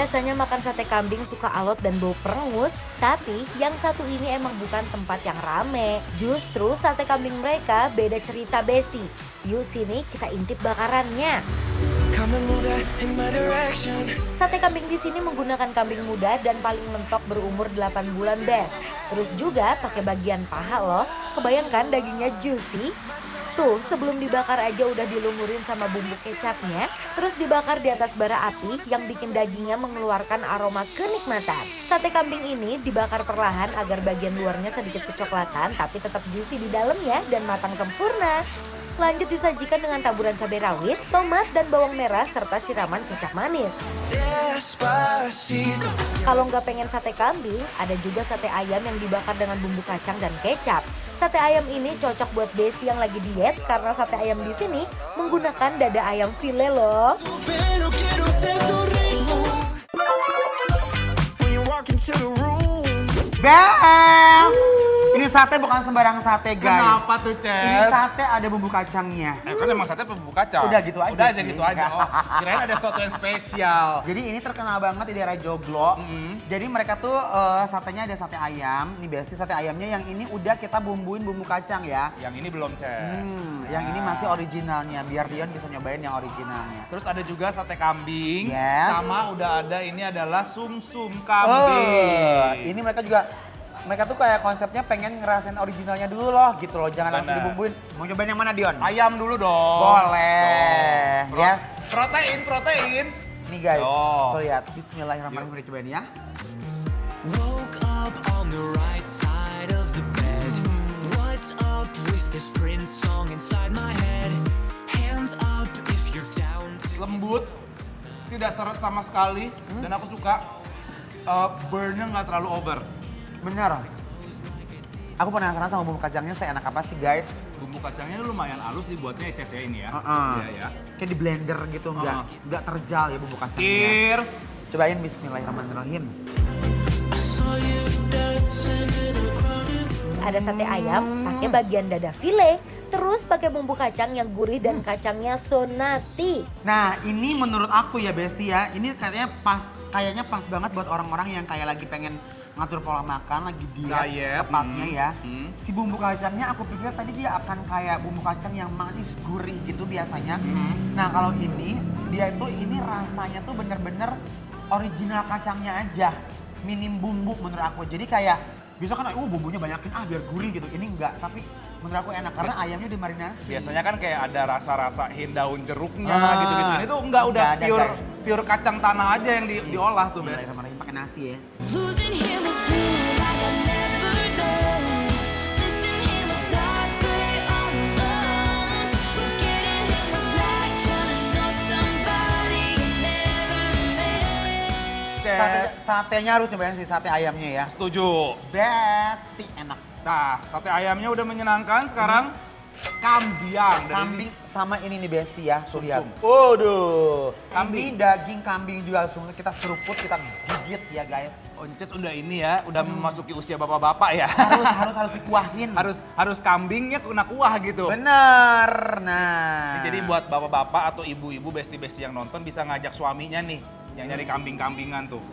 Biasanya makan sate kambing suka alot dan bau perengus, tapi yang satu ini emang bukan tempat yang rame. Justru sate kambing mereka beda cerita Besti. Yuk sini kita intip bakarannya. Sate kambing di sini menggunakan kambing muda dan paling mentok berumur 8 bulan Bes. Terus juga pakai bagian paha loh. Kebayangkan dagingnya juicy? Tuh sebelum dibakar aja udah dilumurin sama bumbu kecapnya. Terus dibakar di atas bara api yang bikin dagingnya mengeluarkan aroma kenikmatan. Sate kambing ini dibakar perlahan agar bagian luarnya sedikit kecoklatan tapi tetap juicy di dalamnya dan matang sempurna. Lanjut disajikan dengan taburan cabai rawit, tomat, dan bawang merah serta siraman kecap manis. Kalau nggak pengen sate kambing, ada juga sate ayam yang dibakar dengan bumbu kacang dan kecap. Sate ayam ini cocok buat Besti yang lagi diet karena sate ayam di sini menggunakan dada ayam file loh. Best! Ini sate bukan sembarang sate guys. Kenapa tuh, Ces? Ini sate ada bumbu kacangnya. Kan emang sate bumbu kacang. Udah gitu aja Udah aja sih. gitu aja. Oh, kirain ada sesuatu yang spesial. Jadi ini terkenal banget di daerah Joglo. Jadi mereka tuh satenya ada sate ayam. Nih Besti sate ayamnya yang ini udah kita bumbuin bumbu kacang ya. Yang ini belum, Ces. Yang ini masih originalnya. Biar Dion bisa nyobain yang originalnya. Terus ada juga sate kambing. Yes. Sama udah ada ini adalah sum-sum kambing. Ini mereka tuh kayak konsepnya pengen ngerasain originalnya dulu loh gitu loh. Jangan langsung Bener. dibumbuin. Mau nyobain yang mana Dion? Ayam dulu dong. Boleh. Tuh. Yes. Protein. Nih guys, Oh. tuh lihat. Bismillahirrahmanirrahim, udah cobain ya. Woke up on the right side of the bed. What's up with this Prince song inside my head? Hands up if you're down to... Lembut, tidak seret sama sekali, dan aku suka burn-nya nggak terlalu over. Bener. Aku penasaran sama bumbu kacangnya seenak apa sih guys. Bumbu kacangnya lumayan halus dibuatnya ya, Ces ya ini ya. Iya ya. Kayak di blender gitu, nggak terjal ya bumbu kacangnya. Cheers. Cobain bismillahirrahmanirrahim. Ada sate ayam pakai bagian dada file, terus pakai bumbu kacang yang gurih dan kacangnya sonati. Nah ini menurut aku ya Besti ya, ini kayaknya pas banget buat orang-orang yang kayak lagi pengen ngatur pola makan, lagi diet tepatnya ya. Si bumbu kacangnya aku pikir tadi dia akan kayak bumbu kacang yang manis gurih gitu biasanya. Nah kalau ini, dia itu ini rasanya tuh bener-bener original kacangnya aja. Minim bumbu menurut aku, jadi kayak bisa kan bumbunya banyakin biar gurih gitu. Ini enggak, tapi menurut aku enak karena ayamnya dimarinasi. Biasanya kan kayak ada rasa-rasa daun jeruknya gitu-gitu. Ini tuh enggak, udah ada, pure guys. pure kacang tanah aja yang diolah tuh, Bes. Bismillahirrahmanirrahim, pakai nasi ya. Losing him was blue like I never known. Missing him was dark gray all alone. Forgetting him was like trying to know somebody you never met. Satenya harus cobain si sate ayamnya ya. Setuju. Besti enak. Nah, sate ayamnya udah menyenangkan, sekarang kambiang. Kambing sama ini nih Besti ya, tuh lihat. Sum-sum. Waduh, Kambing. ini daging kambing juga langsung kita seruput, kita gigit ya guys. Onces udah ini ya, udah memasuki usia bapak-bapak ya. Harus dikuahin. harus kambingnya kena kuah gitu. Bener. Nah. Jadi buat bapak-bapak atau ibu-ibu besti-besti yang nonton bisa ngajak suaminya nih yang nyari kambing-kambingan tuh.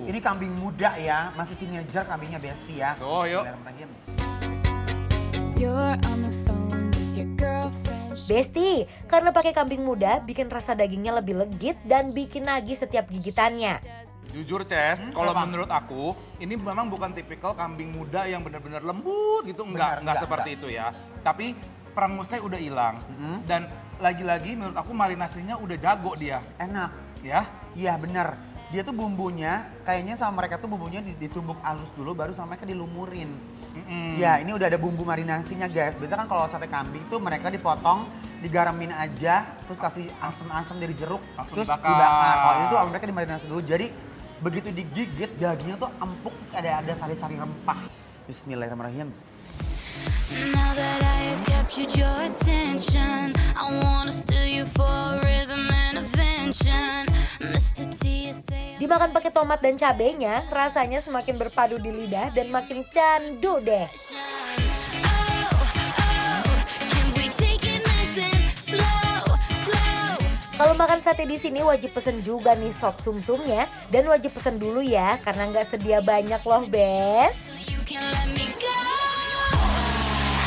Ini kambing muda ya, masih teenager kambingnya Besti ya. Tuh, yuk. Bismillahirrahmanirrahim. You're on the phone with your girlfriend. Besti, karena pakai kambing muda bikin rasa dagingnya lebih legit dan bikin nagih setiap gigitannya. Jujur Ces, kalau kenapa? menurut aku ini memang bukan tipikal kambing muda yang benar-benar lembut gitu, enggak seperti itu ya. Tapi perengusnya udah hilang dan lagi-lagi menurut aku marinasinya udah jago dia. Enak. Ya? Iya bener. Dia tuh bumbunya, kayaknya sama mereka tuh bumbunya ditumbuk halus dulu baru sama mereka dilumurin. Ya ini udah ada bumbu marinasinya guys. Biasanya kan kalau sate kambing tuh mereka dipotong, digaramin aja, terus kasih asam-asam dari jeruk, Langsung terus dibakar. Kalau ini tuh mereka dimarinasi dulu. Jadi begitu digigit dagingnya tuh empuk, terus ada sari-sari rempah. Bismillahirrahmanirrahim. Now that I have captured your attention, I wanna steal you for rhythm and invention. Mr. T, you say Dimakan pakai tomat dan cabenya, rasanya semakin berpadu di lidah dan makin candu deh. can we take it nice and slow, slow? Kalau makan sate di sini wajib pesen juga nih sop sumsumnya dan wajib pesen dulu ya karena nggak sedia banyak loh, Bes. You can let me go.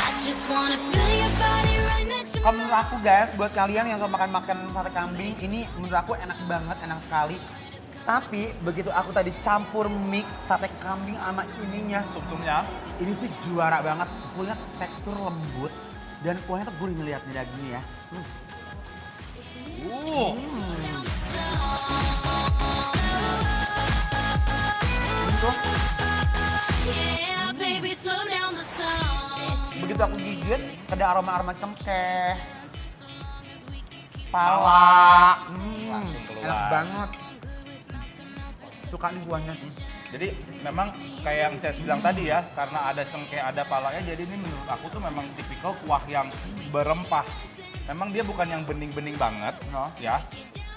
I just wanna feel your body right next to Kalau menurut aku guys, buat kalian yang suka makan sate kambing, ini menurut aku enak banget, enak sekali. Tapi begitu aku tadi campur mix sate kambing sama ininya, Sumsumnya. ini sih juara banget. Kuahnya tekstur lembut dan kuahnya tuh gurih ngeliat nih dagingnya ya. Tuh, yeah, baby, slow down the sound. begitu aku gigit, ada aroma-aroma cengkeh, pala. Langsung keluar. Enak banget. Suka nih kuahnya. Jadi memang kayak yang Ces bilang tadi ya, karena ada cengkeh, ada palanya, jadi ini menurut aku tuh memang tipikal kuah yang berempah. Memang dia bukan yang bening-bening banget, ya.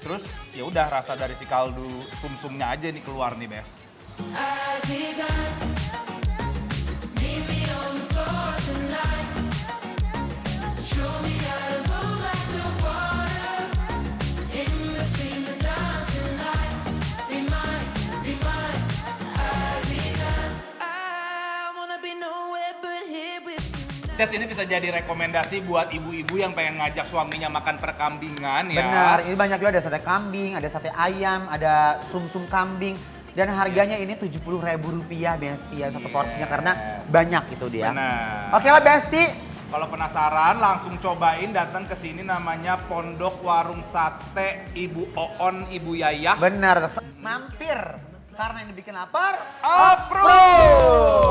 Terus ya udah rasa dari si kaldu sumsumnya aja nih keluar nih, Bes. Ces, ini bisa jadi rekomendasi buat ibu-ibu yang pengen ngajak suaminya makan perkambingan ya. Benar, ini banyak juga ada sate kambing, ada sate ayam, ada sumsum kambing. Dan harganya ini Rp70.000 Besti ya satu porsinya karena banyak itu dia. Benar. Oke lah Besti. Kalau penasaran langsung cobain datang ke sini, namanya Pondok Warung Sate Ibu Oon, Ibu Yayah. Benar, mampir karena ini bikin lapar. Approve!